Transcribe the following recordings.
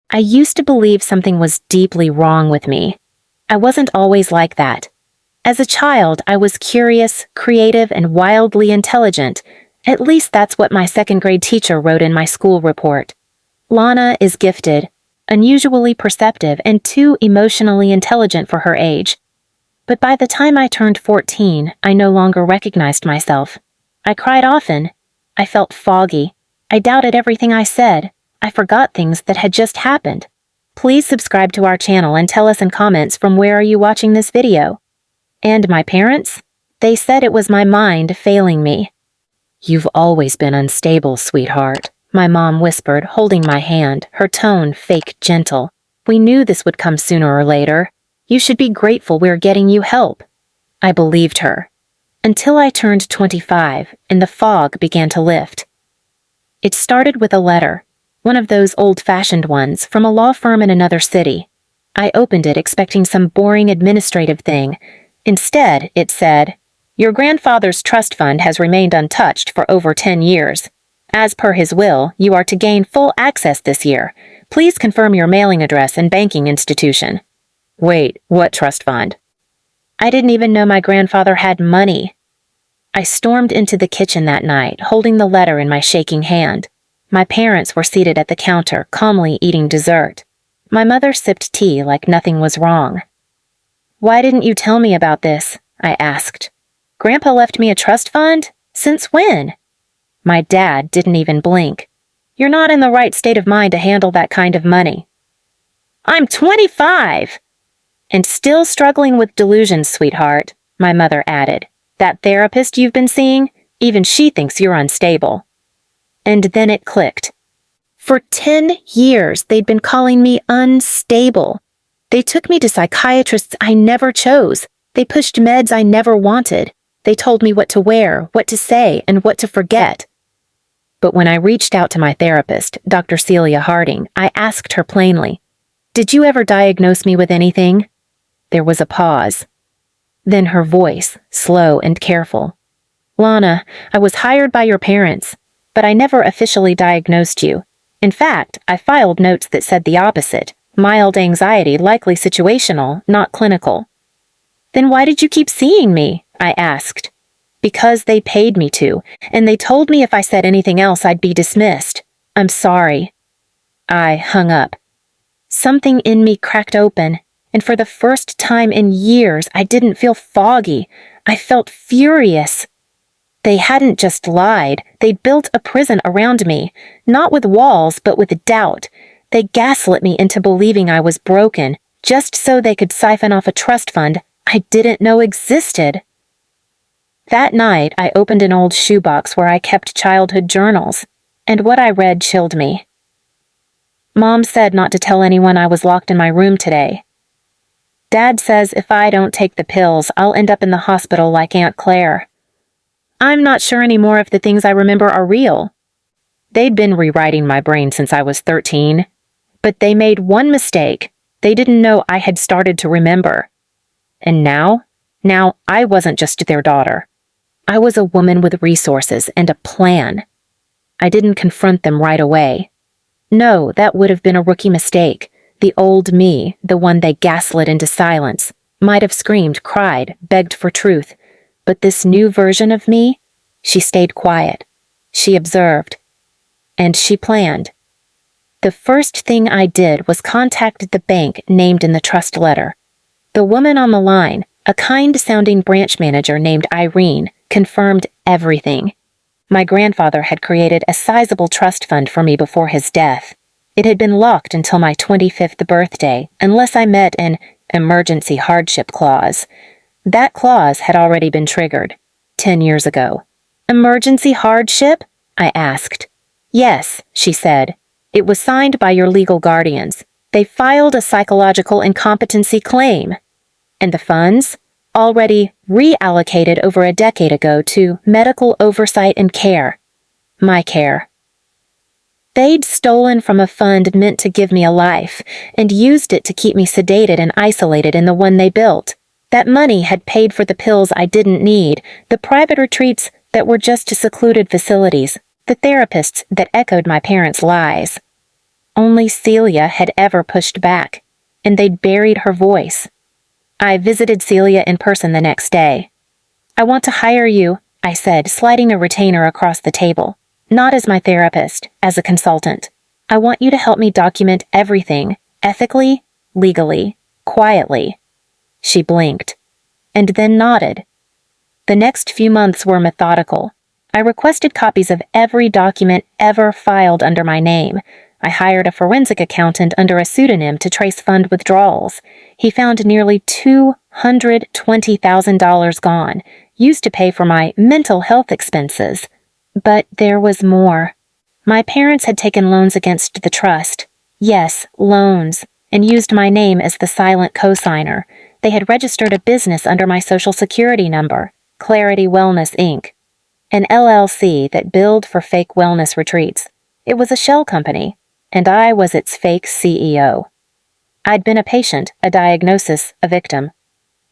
I used to believe something was deeply wrong with me. I wasn't always like that. As a child, I was curious, creative, and wildly intelligent. At least that's what my second-grade teacher wrote in my school report. Lana is gifted, unusually perceptive, and too emotionally intelligent for her age. But by the time I turned 14, I no longer recognized myself. I cried often. I felt foggy. I doubted everything I said. I forgot things that had just happened. Please subscribe to our channel and tell us in comments from where are you watching this video. And my parents? They said it was my mind failing me. "You've always been unstable, sweetheart," my mom whispered, holding my hand, her tone fake gentle. "We knew this would come sooner or later. You should be grateful we're getting you help." I believed her. Until I turned 25 and the fog began to lift. It started with a letter, one of those old-fashioned ones from a law firm in another city. I opened it expecting some boring administrative thing. Instead, it said, "Your grandfather's trust fund has remained untouched for over 10 years. As per his will, you are to gain full access this year. Please confirm your mailing address and banking institution." Wait, what trust fund? I didn't even know my grandfather had money. I stormed into the kitchen that night, holding the letter in my shaking hand. My parents were seated at the counter, calmly eating dessert. My mother sipped tea like nothing was wrong. "Why didn't you tell me about this?" I asked. "Grandpa left me a trust fund? Since when?" My dad didn't even blink. "You're not in the right state of mind to handle that kind of money." "I'm 25! "And still struggling with delusions, sweetheart," my mother added. "That therapist you've been seeing, even she thinks you're unstable." And then it clicked. For 10 years, they'd been calling me unstable. They took me to psychiatrists I never chose. They pushed meds I never wanted. They told me what to wear, what to say, and what to forget. But when I reached out to my therapist, Dr. Celia Harding, I asked her plainly, "Did you ever diagnose me with anything?" There was a pause. Then her voice, slow and careful. "Lana, I was hired by your parents, but I never officially diagnosed you. In fact, I filed notes that said the opposite, mild anxiety, likely situational, not clinical." "Then why did you keep seeing me?" I asked. "Because they paid me to, and they told me if I said anything else I'd be dismissed. I'm sorry." I hung up. Something in me cracked open, and for the first time in years, I didn't feel foggy. I felt furious. They hadn't just lied. They'd built a prison around me, not with walls, but with doubt. They gaslit me into believing I was broken, just so they could siphon off a trust fund I didn't know existed. That night, I opened an old shoebox where I kept childhood journals, and what I read chilled me. Mom said not to tell anyone I was locked in my room today. Dad says if I don't take the pills, I'll end up in the hospital like Aunt Claire. I'm not sure anymore if the things I remember are real. They'd been rewriting my brain since I was 13, but they made one mistake. They didn't know I had started to remember. And now I wasn't just their daughter. I was a woman with resources and a plan. I didn't confront them right away. No, that would have been a rookie mistake. The old me, the one they gaslit into silence, might have screamed, cried, begged for truth. But this new version of me, she stayed quiet. She observed. And she planned. The first thing I did was contact the bank named in the trust letter. The woman on the line, a kind-sounding branch manager named Irene, confirmed everything. My grandfather had created a sizable trust fund for me before his death. It had been locked until my 25th birthday, unless I met an emergency hardship clause. That clause had already been triggered 10 years ago. "Emergency hardship?" I asked. "Yes," she said. "It was signed by your legal guardians. They filed a psychological incompetency claim. And the funds? Already reallocated over a decade ago to medical oversight and care. My care. They'd stolen from a fund meant to give me a life, and used it to keep me sedated and isolated in the one they built. That money had paid for the pills I didn't need, the private retreats that were just secluded facilities, the therapists that echoed my parents' lies. Only Celia had ever pushed back, and they'd buried her voice. I visited Celia in person the next day. "I want to hire you," I said, sliding a retainer across the table. "Not as my therapist, as a consultant. I want you to help me document everything, ethically, legally, quietly." She blinked, and then nodded. The next few months were methodical. I requested copies of every document ever filed under my name. I hired a forensic accountant under a pseudonym to trace fund withdrawals. He found nearly $220,000 gone, used to pay for my mental health expenses. But there was more. My parents had taken loans against the trust. Yes, loans, and used my name as the silent cosigner. They had registered a business under my Social Security number, Clarity Wellness, Inc., an LLC that billed for fake wellness retreats. It was a shell company, and I was its fake CEO. I'd been a patient, a diagnosis, a victim.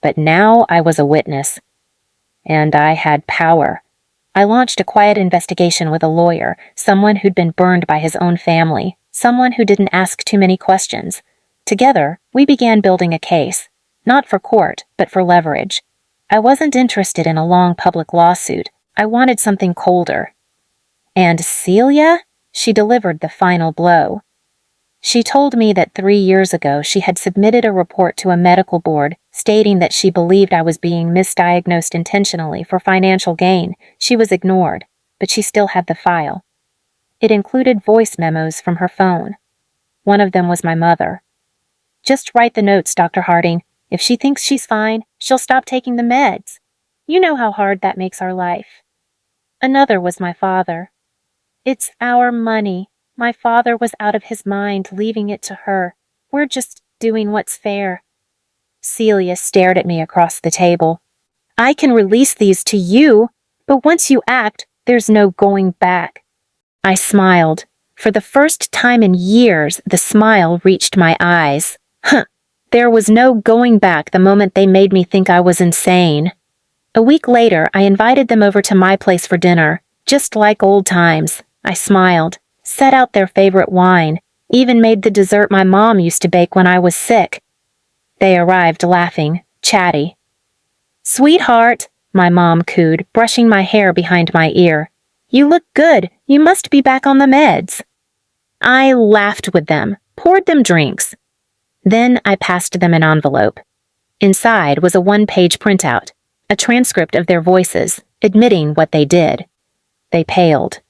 But now I was a witness. And I had power. I launched a quiet investigation with a lawyer, someone who'd been burned by his own family, someone who didn't ask too many questions. Together, we began building a case, not for court, but for leverage. I wasn't interested in a long public lawsuit. I wanted something colder. And Celia? She delivered the final blow. She told me that 3 years ago she had submitted a report to a medical board stating that she believed I was being misdiagnosed intentionally for financial gain. She was ignored, but she still had the file. It included voice memos from her phone. One of them was my mother. "Just write the notes, Dr. Harding. If she thinks she's fine, she'll stop taking the meds. You know how hard that makes our life." Another was my father. "It's our money. My father was out of his mind, leaving it to her. We're just doing what's fair." Celia stared at me across the table. "I can release these to you, but once you act, there's no going back." I smiled. For the first time in years, the smile reached my eyes. There was no going back the moment they made me think I was insane. A week later, I invited them over to my place for dinner, just like old times. I smiled, set out their favorite wine, even made the dessert my mom used to bake when I was sick. They arrived laughing, chatty. "Sweetheart," my mom cooed, brushing my hair behind my ear. "You look good. You must be back on the meds." I laughed with them, poured them drinks. Then I passed them an envelope. Inside was a one-page printout, a transcript of their voices, admitting what they did. They paled.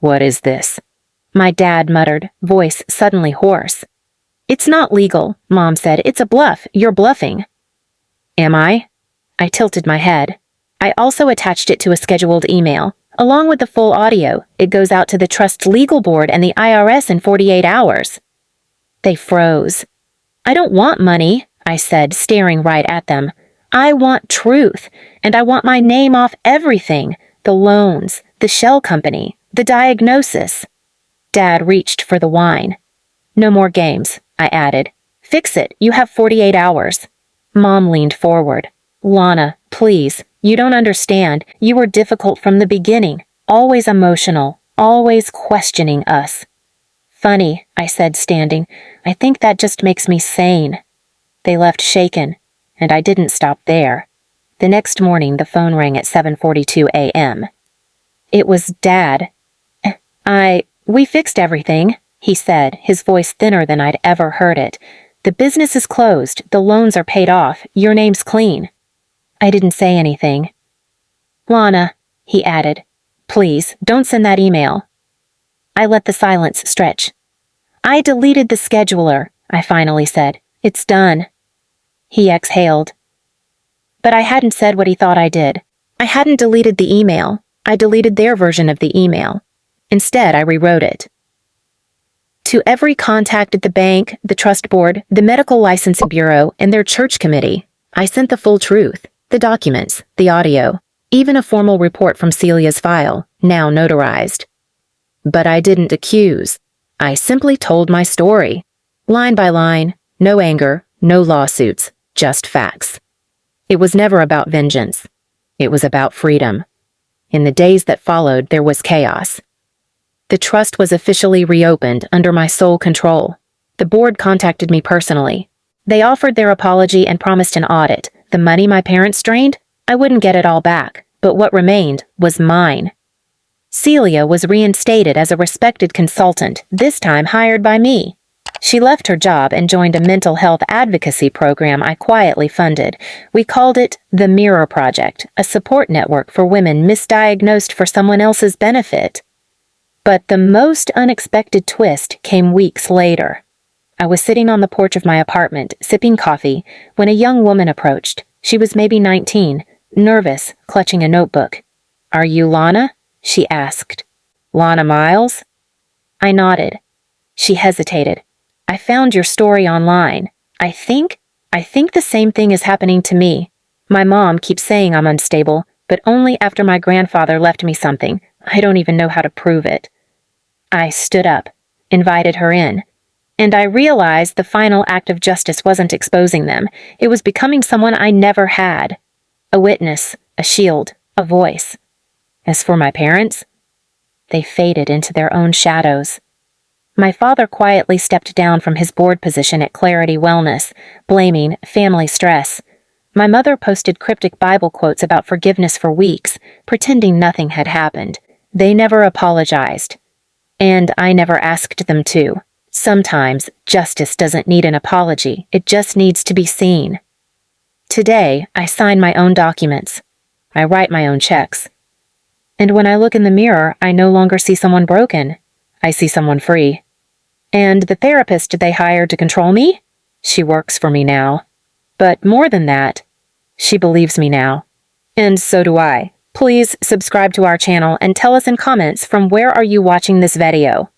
"What is this?" my dad muttered, voice suddenly hoarse. "It's not legal," Mom said. "It's a bluff. You're bluffing." "Am I?" I tilted my head. I also attached it to a scheduled email. Along with the full audio, it goes out to the Trust's legal board and the IRS in 48 hours. They froze. "I don't want money," I said, staring right at them. "I want truth, and I want my name off everything. The loans, the shell company, the diagnosis." Dad reached for the wine. "No more games," I added. "Fix it. You have 48 hours. Mom leaned forward. "Lana, please, you don't understand. You were difficult from the beginning, always emotional, always questioning us." "Funny," I said, standing. "I think that just makes me sane." They left shaken, and I didn't stop there. The next morning, the phone rang at 7:42 a.m. It was Dad. We fixed everything," he said, his voice thinner than I'd ever heard it. "The business is closed, the loans are paid off, your name's clean." I didn't say anything. "Lana," he added, "please, don't send that email." I let the silence stretch. "I deleted the scheduler," I finally said. "It's done." He exhaled. But I hadn't said what he thought I did. I hadn't deleted the email. I deleted their version of the email. Instead, I rewrote it. "To every contact at the bank, the trust board, the medical licensing bureau, and their church committee, I sent the full truth, the documents, the audio, even a formal report from Celia's file, now notarized. But I didn't accuse. I simply told my story. Line by line, no anger, no lawsuits, just facts. It was never about vengeance. It was about freedom. In the days that followed, there was chaos. The trust was officially reopened under my sole control. The board contacted me personally. They offered their apology and promised an audit. The money my parents drained, I wouldn't get it all back, but what remained was mine. Celia was reinstated as a respected consultant, this time hired by me. She left her job and joined a mental health advocacy program I quietly funded. We called it the Mirror Project, a support network for women misdiagnosed for someone else's benefit. But the most unexpected twist came weeks later. I was sitting on the porch of my apartment, sipping coffee, when a young woman approached. She was maybe 19, nervous, clutching a notebook. "Are you Lana?" she asked. "Lana Miles?" I nodded. She hesitated. "I found your story online. I think the same thing is happening to me. My mom keeps saying I'm unstable, but only after my grandfather left me something. I don't even know how to prove it." I stood up, invited her in, and I realized the final act of justice wasn't exposing them. It was becoming someone I never had. A witness, a shield, a voice. As for my parents, they faded into their own shadows. My father quietly stepped down from his board position at Clarity Wellness, blaming family stress. My mother posted cryptic Bible quotes about forgiveness for weeks, pretending nothing had happened. They never apologized. And I never asked them to. Sometimes justice doesn't need an apology, it just needs to be seen. Today, I sign my own documents. I write my own checks. And when I look in the mirror, I no longer see someone broken. I see someone free. And the therapist they hired to control me? She works for me now. But more than that, she believes me now. And so do I. Please subscribe to our channel and tell us in comments from where are you watching this video.